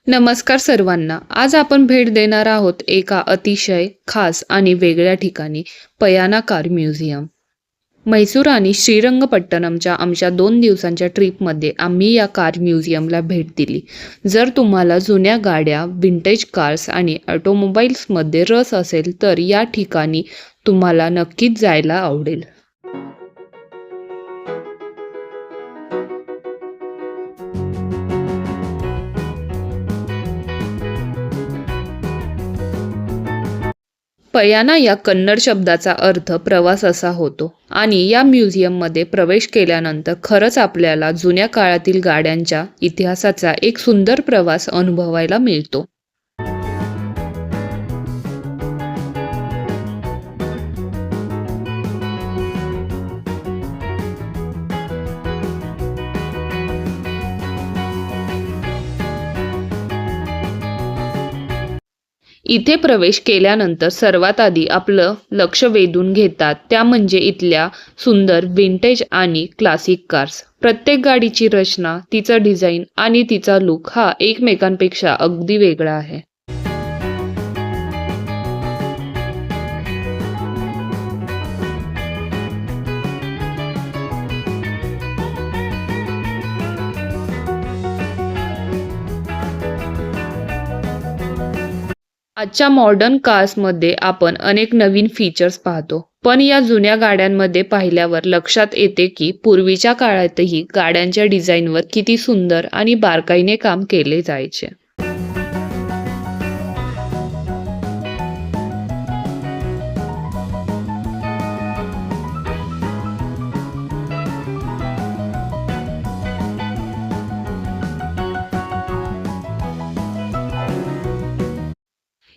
नमस्कार सर्वांना. आज आपण भेट देणार आहोत एका अतिशय खास आणि वेगळ्या ठिकाणी, पयाना कार म्युझियम. म्हैसूर आणि श्रीरंगपट्टणमच्या आमच्या 2 दिवसांच्या ट्रिपमध्ये आम्ही या कार म्युझियमला भेट दिली. जर तुम्हाला जुन्या गाड्या, विंटेज कार्स आणि ऑटोमोबाईल्समध्ये रस असेल तर या ठिकाणी तुम्हाला नक्कीच जायला आवडेल. पयाना या कन्नड शब्दाचा अर्थ प्रवास असा होतो आणि या म्युझियममध्ये प्रवेश केल्यानंतर खरंच आपल्याला जुन्या काळातील गाड्यांच्या इतिहासाचा एक सुंदर प्रवास अनुभवायला मिळतो. इथे प्रवेश केल्यानंतर सर्वात आधी आपलं लक्ष वेधून घेतात त्या म्हणजे इथल्या सुंदर विंटेज आणि क्लासिक कार्स. प्रत्येक गाडीची रचना, तिचं डिझाईन आणि तिचा लुक हा एकमेकांपेक्षा अगदी वेगळा आहे. आजच्या मॉडर्न कार्समध्ये आपण अनेक नवीन फीचर्स पाहतो, पण या जुन्या गाड्यांमध्ये पाहिल्यावर लक्षात येते की पूर्वीच्या काळातही गाड्यांच्या डिझाईनवर किती सुंदर आणि बारकाईने काम केले जायचे.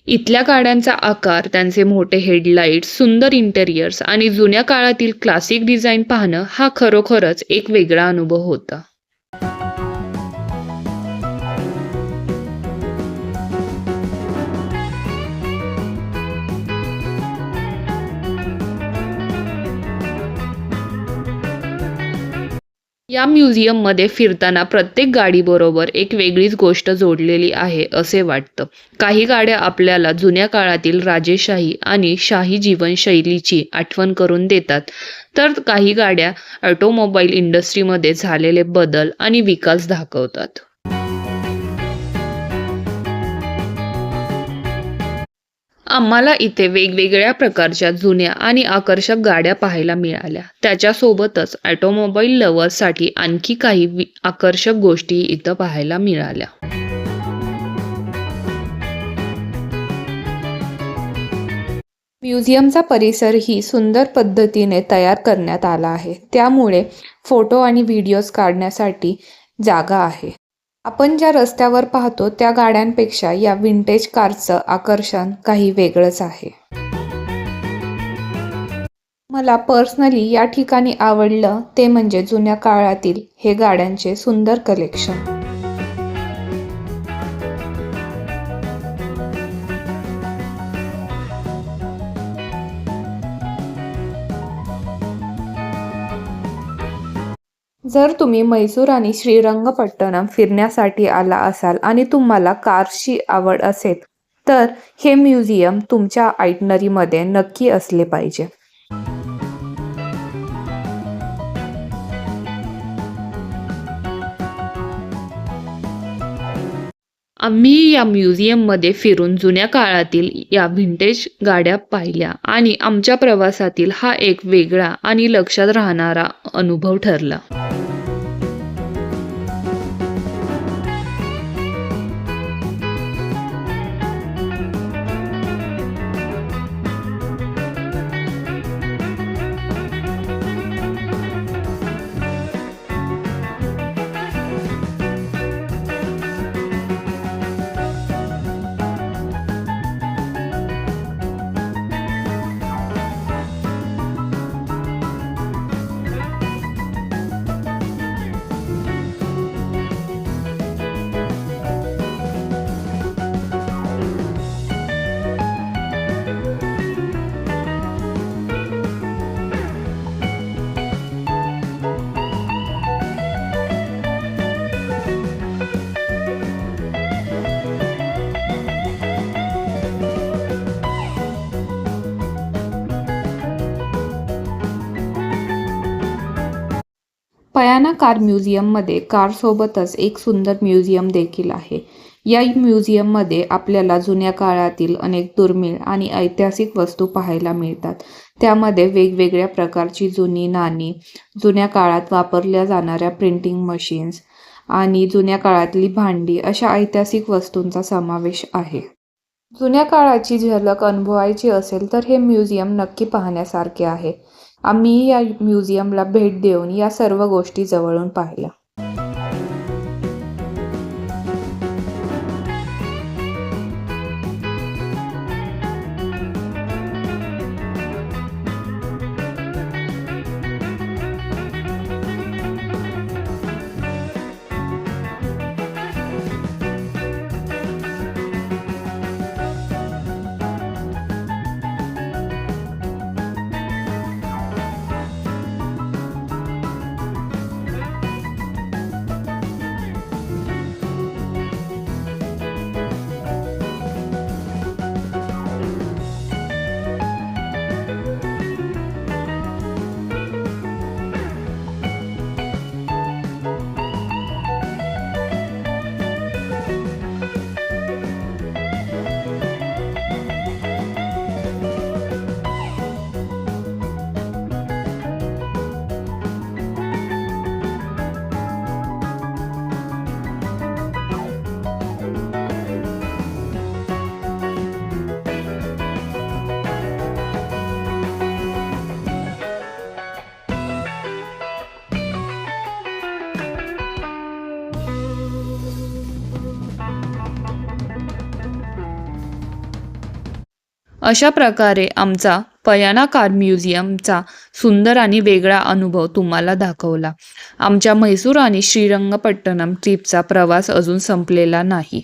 इथल्या गाड्यांचा आकार, त्यांचे मोठे हेडलाईट्स, सुंदर इंटेरियर्स आणि जुन्या काळातील क्लासिक डिझाईन पाहणं हा खरोखरच एक वेगळा अनुभव होता. या म्युझियममध्ये फिरताना प्रत्येक गाडीबरोबर एक वेगळीच गोष्ट जोडलेली आहे असे वाटतं. काही गाड्या आपल्याला जुन्या काळातील राजेशाही आणि शाही जीवनशैलीची आठवण करून देतात, तर काही गाड्या ऑटोमोबाईल इंडस्ट्रीमध्ये झालेले बदल आणि विकास दाखवतात. आम्हाला इथे वेगवेगळ्या प्रकारच्या जुन्या आणि आकर्षक गाड्या पाहायला मिळाल्या. त्याच्यासोबतच ऑटोमोबाईल लव्हर्ससाठी आणखी काही आकर्षक गोष्टी इथं पाहायला मिळाल्या. म्युझियमचा परिसरही सुंदर पद्धतीने तयार करण्यात आला आहे, त्यामुळे फोटो आणि व्हिडिओज काढण्यासाठी जागा आहे. आपण ज्या रस्त्यावर पाहतो त्या गाड्यांपेक्षा या विंटेज कारचं आकर्षण काही वेगळंच आहे. मला पर्सनली या ठिकाणी आवडलं ते म्हणजे जुन्या काळातील हे गाड्यांचे सुंदर कलेक्शन. जर तुम्ही म्हैसूर आणि श्रीरंगपट्टणम फिरण्यासाठी आला असाल आणि तुम्हाला कार्सची आवड असेल तर हे म्युझियम तुमच्या आयटनरीमध्ये नक्की असले पाहिजे. आम्ही या म्युझियममध्ये फिरून जुन्या काळातील या व्हिंटेज गाड्या पाहिल्या आणि आमच्या प्रवासातील हा एक वेगळा आणि लक्षात राहणारा अनुभव ठरला. पयाना कार म्युझियममध्ये कारसोबतच एक सुंदर म्युझियम देखील आहे. या म्युझियममध्ये आपल्याला जुन्या काळातील अनेक दुर्मिळ आणि ऐतिहासिक वस्तू पाहायला मिळतात. त्यामध्ये वेगवेगळ्या प्रकारची जुनी नाणी, जुन्या काळात वापरल्या जाणाऱ्या प्रिंटिंग मशीन्स आणि जुन्या काळातली भांडी अशा ऐतिहासिक वस्तूंचा समावेश आहे. जुन्या काळाची झलक अनुभवायची असेल तर हे म्युझियम नक्की पाहण्यासारखे आहे. आम्ही या म्युझियमला भेट देऊन या सर्व गोष्टी जवळून पाहिल्या. अशा प्रकारे आमचा पयाना कार म्युझियमचा सुंदर आणि वेगळा अनुभव तुम्हाला दाखवला. आमच्या म्हैसूर आणि श्रीरंगपट्टणम ट्रिपचा प्रवास अजून संपलेला नाही.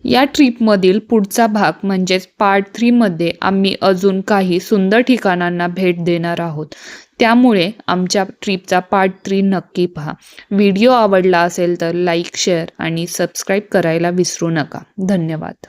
या ट्रिपमधील पुढचा भाग म्हणजेच पार्ट 3 मध्ये आम्ही अजून काही सुंदर ठिकाणांना भेट देणार आहोत. त्यामुळे आमच्या ट्रिपचा पार्ट 3 नक्की पहा. व्हिडिओ आवडला असेल तर लाईक, शेअर आणि सबस्क्राईब करायला विसरू नका. धन्यवाद.